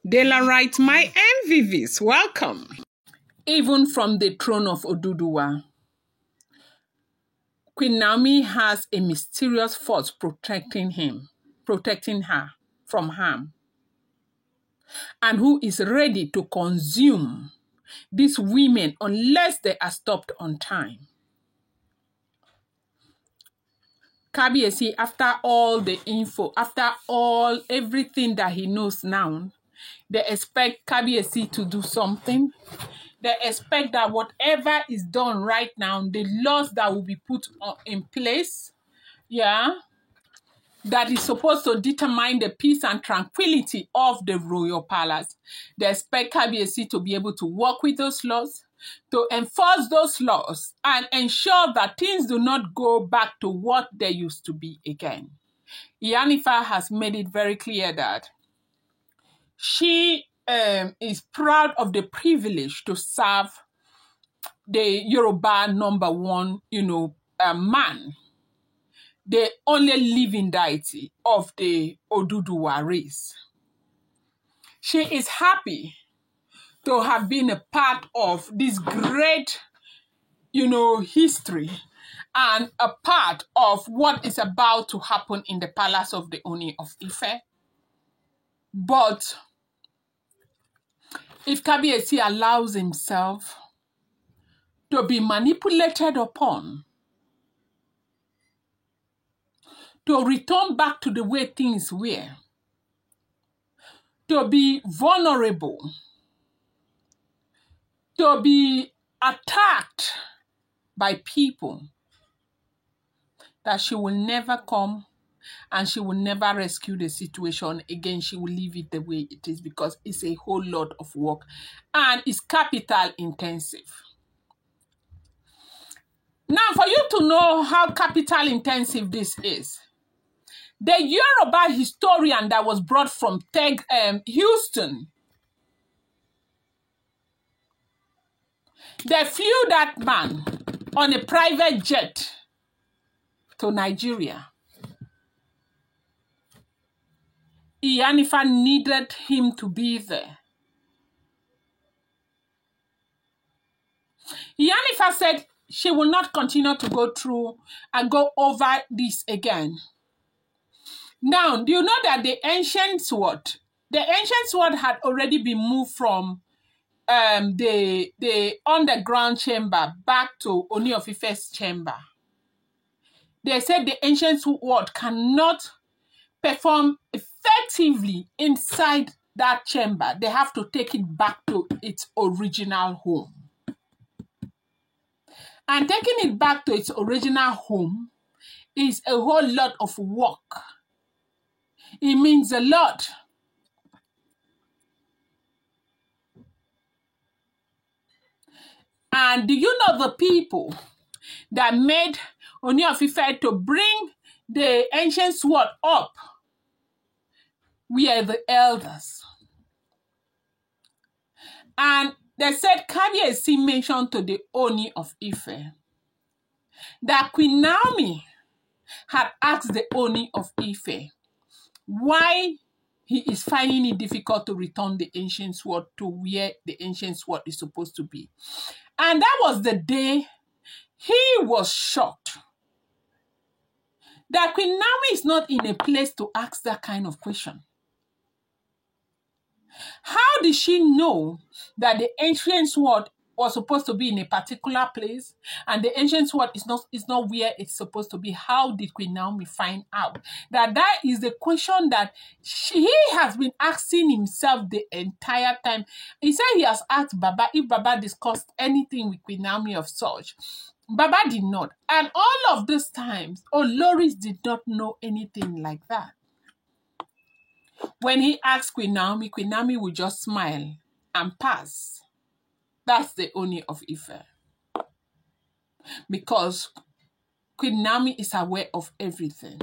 Daylight, my MVVs, welcome. Even from the throne of Oduduwa, Queen Naomi has a mysterious force protecting her from harm, and who is ready to consume these women unless they are stopped on time. Kabiyesi, after all the info, after everything that he knows now, they expect Kabiyesi to do something. They expect that whatever is done right now, the laws that will be put in place, that is supposed to determine the peace and tranquility of the royal palace. They expect Kabiyesi to be able to work with those laws, to enforce those laws, and ensure that things do not go back to what they used to be again. Iyanifa has made it very clear that she is proud of the privilege to serve the Yoruba #1, man, the only living deity of the Oduduwa race. She is happy to have been a part of this great, history and a part of what is about to happen in the palace of the Ooni of Ife. But if Kabiyesi allows himself to be manipulated upon, to return back to the way things were, to be vulnerable, to be attacked by people, that she will never come and she will never rescue the situation again. She will leave it the way it is because it's a whole lot of work and it's capital intensive. Now, for you to know how capital intensive this is, the Yoruba historian that was brought from Houston, they flew that man on a private jet to Nigeria. Iyanifa needed him to be there. Iyanifa said she will not continue to go through and go over this again. Now, do you know that the ancient sword had already been moved from the underground chamber back to Ooni of Ife's chamber? They said the ancient sword cannot perform effectively inside that chamber. They have to take it back to its original home. And taking it back to its original home is a whole lot of work. It means a lot. And do you know the people that made Ooni of Ife to bring the ancient sword up? We are the elders. And they said Kabiyesi mentioned to the Ooni of Ife that Queen Naomi had asked the Ooni of Ife why he is finding it difficult to return the ancient sword to where the ancient sword is supposed to be. And that was the day he was shocked that Queen Naomi is not in a place to ask that kind of question. How did she know that the ancient sword was supposed to be in a particular place and the ancient sword is not where it's supposed to be? How did Queen Naomi find out? That is the question that he has been asking himself the entire time. He said he has asked Baba if Baba discussed anything with Queen Naomi of such. Baba did not. And all of these times, Oloris did not know anything like that. When he asked Queen Naomi would just smile and pass. That's the Ooni of Ife. Because Queen Naomi is aware of everything.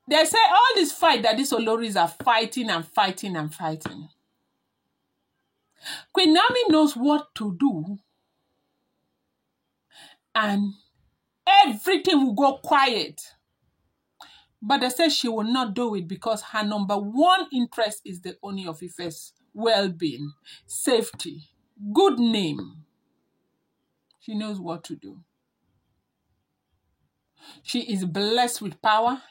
They say all this fight that these Oloris are fighting and fighting and fighting. Queen Naomi knows what to do. And everything will go quiet But they say she will not do it because her number one interest is the Ooni of Ife's well-being, safety, good name. She knows what to do. She is blessed with power.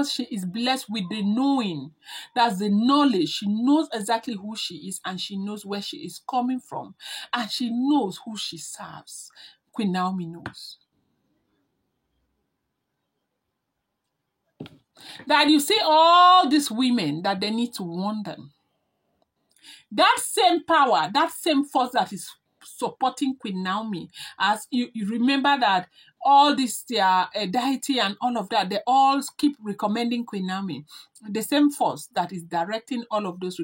She is blessed with the knowing. That's the knowledge. She knows exactly who she is and she knows where she is coming from. And she knows who she serves. Queen Naomi knows. That you see all these women that they need to warn them. That same power, that same force that is supporting Queen Naomi, as you remember that all this their deity and all of that, they all keep recommending Queen Naomi. The same force that is directing all of those,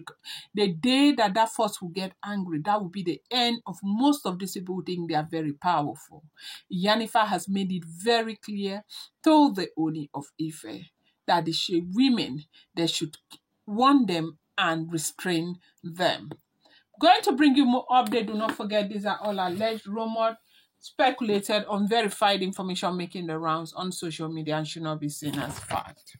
the day that that force will get angry, that will be the end of most of these people who think they are very powerful. Yanifa has made it very clear to the Ooni of Ife that the women, they should warn them and restrain them. Going to bring you more update. Do not forget, these are all alleged, rumored, speculated, unverified information making the rounds on social media and should not be seen as fact.